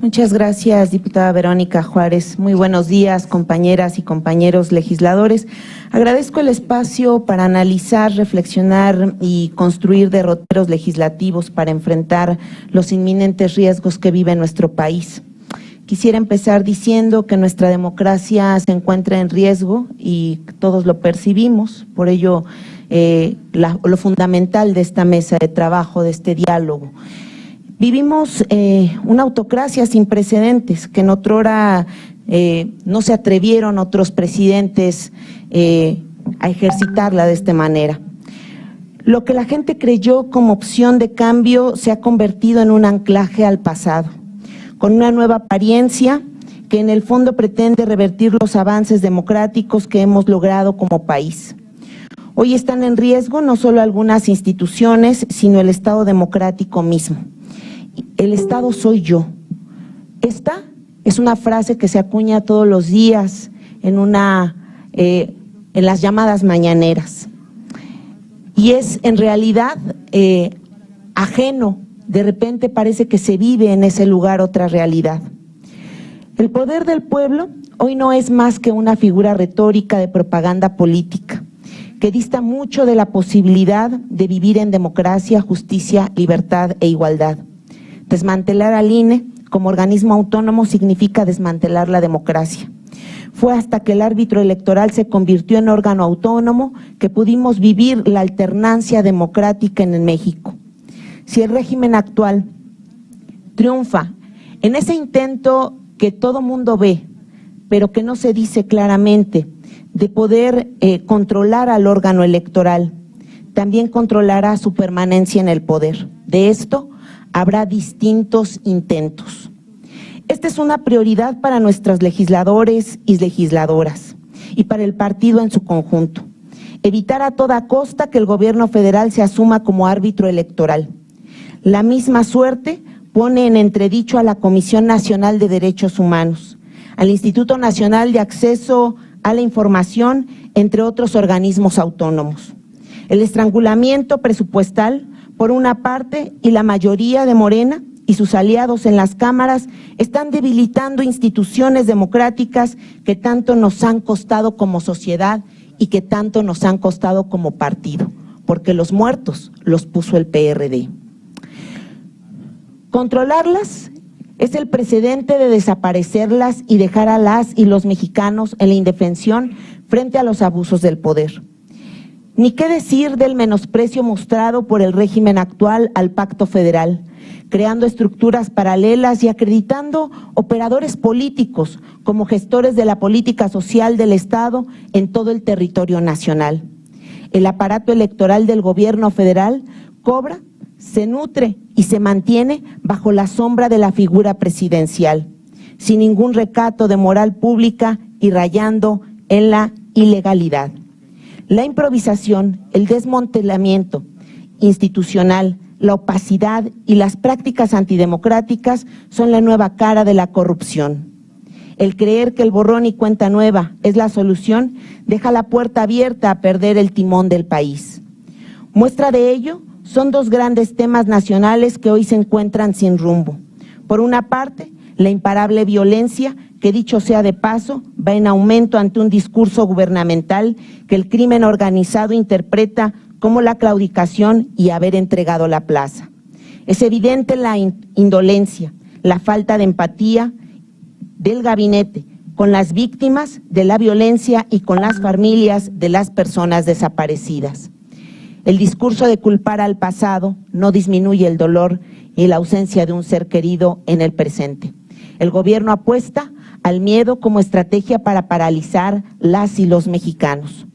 Muchas gracias, diputada Verónica Juárez. Muy buenos días, compañeras y compañeros legisladores. Agradezco el espacio para analizar, reflexionar y construir derroteros legislativos para enfrentar los inminentes riesgos que vive nuestro país. Quisiera empezar diciendo que nuestra democracia se encuentra en riesgo y todos lo percibimos, por ello lo fundamental de esta mesa de trabajo, de este diálogo. Vivimos una autocracia sin precedentes, que en otrora no se atrevieron otros presidentes a ejercitarla de esta manera. Lo que la gente creyó como opción de cambio se ha convertido en un anclaje al pasado, con una nueva apariencia que en el fondo pretende revertir los avances democráticos que hemos logrado como país. Hoy están en riesgo no solo algunas instituciones, sino el Estado democrático mismo. El Estado soy yo. Esta es una frase que se acuña todos los días en las llamadas mañaneras. Y es en realidad ajeno, de repente parece que se vive en ese lugar otra realidad. El poder del pueblo hoy no es más que una figura retórica de propaganda política, que dista mucho de la posibilidad de vivir en democracia, justicia, libertad e igualdad. Desmantelar al INE como organismo autónomo significa desmantelar la democracia. Fue hasta que el árbitro electoral se convirtió en órgano autónomo que pudimos vivir la alternancia democrática en México. Si el régimen actual triunfa en ese intento que todo mundo ve, pero que no se dice claramente, de poder controlar al órgano electoral, también controlará su permanencia en el poder. De esto habrá distintos intentos. Esta es una prioridad para nuestros legisladores y legisladoras y para el partido en su conjunto. Evitar a toda costa que el gobierno federal se asuma como árbitro electoral. La misma suerte pone en entredicho a la Comisión Nacional de Derechos Humanos, al Instituto Nacional de Acceso a la Información, entre otros organismos autónomos. El estrangulamiento presupuestal, por una parte, y la mayoría de Morena y sus aliados en las cámaras están debilitando instituciones democráticas que tanto nos han costado como sociedad y que tanto nos han costado como partido, porque los muertos los puso el PRD. Controlarlas es el precedente de desaparecerlas y dejar a las y los mexicanos en la indefensión frente a los abusos del poder. Ni qué decir del menosprecio mostrado por el régimen actual al Pacto Federal, creando estructuras paralelas y acreditando operadores políticos como gestores de la política social del Estado en todo el territorio nacional. El aparato electoral del gobierno federal cobra, se nutre y se mantiene bajo la sombra de la figura presidencial, sin ningún recato de moral pública y rayando en la ilegalidad. La improvisación, el desmantelamiento institucional, la opacidad y las prácticas antidemocráticas son la nueva cara de la corrupción. El creer que el borrón y cuenta nueva es la solución deja la puerta abierta a perder el timón del país. Muestra de ello son dos grandes temas nacionales que hoy se encuentran sin rumbo. Por una parte, la imparable violencia, que dicho sea de paso, va en aumento ante un discurso gubernamental que el crimen organizado interpreta como la claudicación y haber entregado la plaza. Es evidente la indolencia, la falta de empatía del gabinete con las víctimas de la violencia y con las familias de las personas desaparecidas. El discurso de culpar al pasado no disminuye el dolor y la ausencia de un ser querido en el presente. El gobierno apuesta al miedo como estrategia para paralizar las y los mexicanos.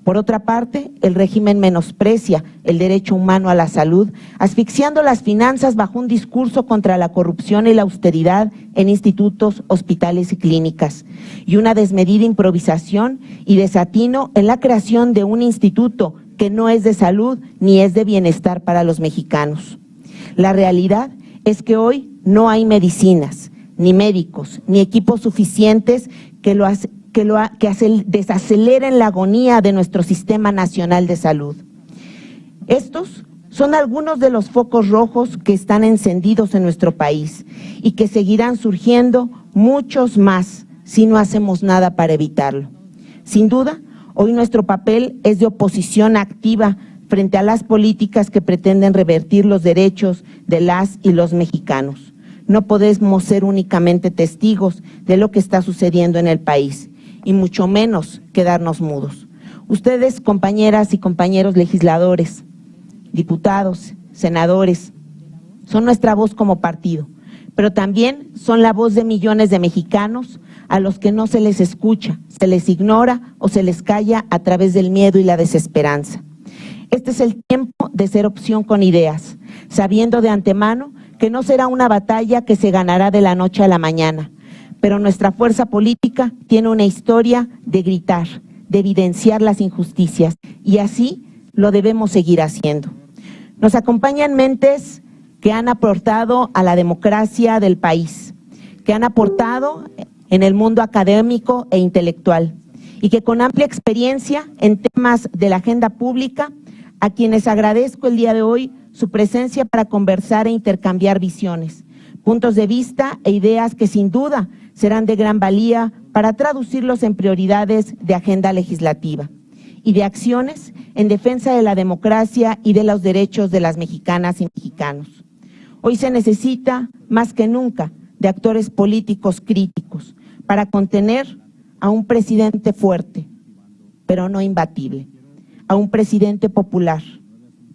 Por otra parte, el régimen menosprecia el derecho humano a la salud, asfixiando las finanzas bajo un discurso contra la corrupción y la austeridad en institutos, hospitales y clínicas, y una desmedida improvisación y desatino en la creación de un instituto que no es de salud ni es de bienestar para los mexicanos. La realidad es que hoy no hay medicinas, ni médicos, ni equipos suficientes que desaceleren la agonía de nuestro Sistema Nacional de Salud. Estos Son algunos de los focos rojos que están encendidos en nuestro país y que seguirán surgiendo muchos más si no hacemos nada para evitarlo. Sin duda, hoy nuestro papel es de oposición activa frente a las políticas que pretenden revertir los derechos de las y los mexicanos. No podemos ser únicamente testigos de lo que está sucediendo en el país, y mucho menos quedarnos mudos. Ustedes, compañeras y compañeros legisladores, diputados, senadores, son nuestra voz como partido, pero también son la voz de millones de mexicanos a los que no se les escucha, se les ignora o se les calla a través del miedo y la desesperanza. Este es el tiempo de ser opción con ideas, sabiendo de antemano que no será una batalla que se ganará de la noche a la mañana, pero nuestra fuerza política tiene una historia de gritar, de evidenciar las injusticias, y así lo debemos seguir haciendo. Nos acompañan mentes que han aportado a la democracia del país, que han aportado en el mundo académico e intelectual, y que con amplia experiencia en temas de la agenda pública, a quienes agradezco el día de hoy su presencia para conversar e intercambiar visiones, puntos de vista e ideas que sin duda serán de gran valía para traducirlos en prioridades de agenda legislativa y de acciones en defensa de la democracia y de los derechos de las mexicanas y mexicanos. Hoy se necesita, más que nunca, de actores políticos críticos para contener a un presidente fuerte, pero no imbatible, a un presidente popular,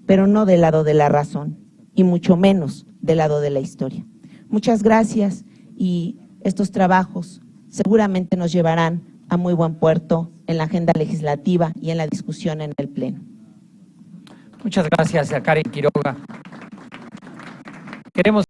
pero no del lado de la razón, y mucho menos del lado de la historia. Muchas gracias, y estos trabajos seguramente nos llevarán a muy buen puerto en la agenda legislativa y en la discusión en el Pleno. Muchas gracias a Karen Quiroga. Queremos